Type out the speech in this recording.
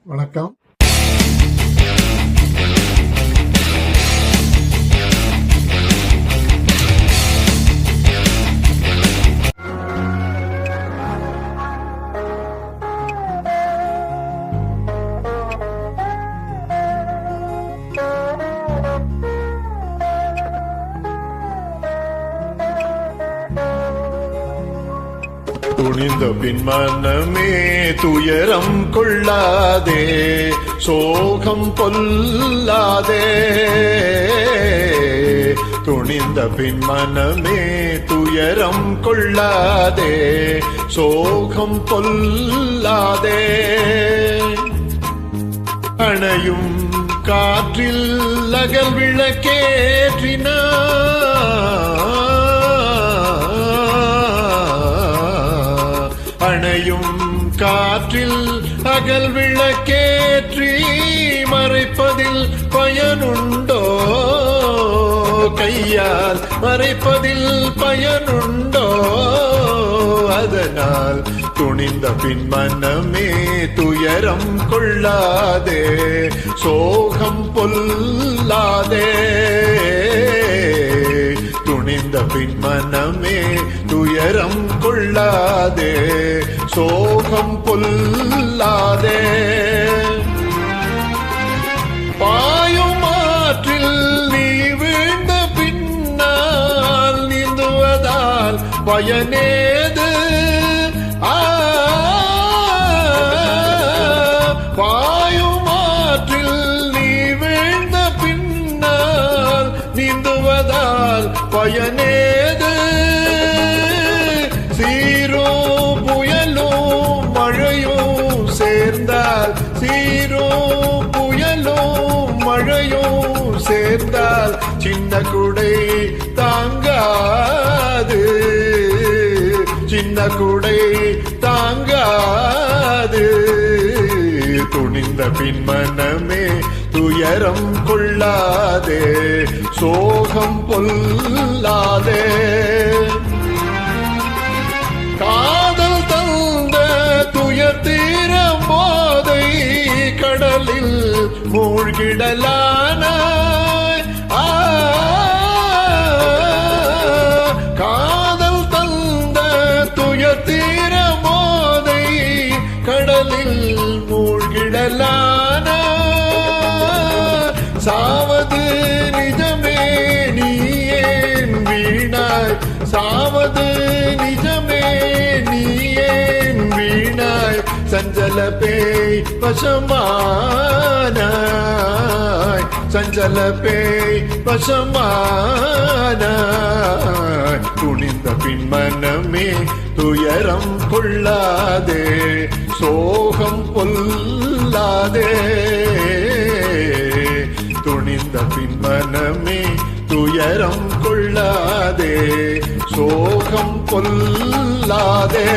வணக்கம். துணிந்த பின் மனமே துயரம் கொள்ளாதே, சோகம் கொல்லாதே. துணிந்த பின் மனமே துயரம் கொள்ளாதே, சோகம் கொல்லாதே. அணையும் காற்றில் அகல் விளக்கேற்றினார், அணையும் காற்றில் அகல் விளக்கேற்றி மறைப்பதில் பயனுண்டோ, கையால் மறைப்பதில் பயனுண்டோ. அதனால் துணிந்த பின் மனமே துயரம் கொள்ளாதே, சோகம் பொல்லாதே. துணிந்த பின் மனமே துயரம் கொள்ளாதே, சோகம் பொல்லாதே. பாயும் ஆற்றில் நீ வீழ்ந்த பின்னால் நீந்துவதால் பயனேது. பாயும் ஆற்றில் நீ வீழ்ந்த பின்னால் நீந்துவதால் பயனேது. சீரும் புயலும் மழையும் சேர்ந்தால், சீரும் புயலும் மழையும் சேர்ந்தால் சின்ன குடை தாங்காது, சின்ன குடை தாங்காது. துணிந்த பின் மனமே துயரம் கொள்ளாதே, சோகம் பொல்லாதே. காதல் தந்த துயர் தீரம் போதை கடலில் மூழ்கிடலானாய். காதல் தந்த துயர் தீரம் போதை கடலில் மூழ்கிடலானாய். சாவது நிஜமே நீ ஏன் வீணாய், சாவது நிஜமே நீ ஏன் வீணாய். சஞ்சல பேய் வசமானாய், சஞ்சல பேய் வசமானாய். துணிந்த பின் மனமே துயரம் கொள்ளாதே, சோகம் பொல்லாதே. துணிந்த பின் மனமே துயரம் கொள்ளாதே, சோகம் பொல்லாதே.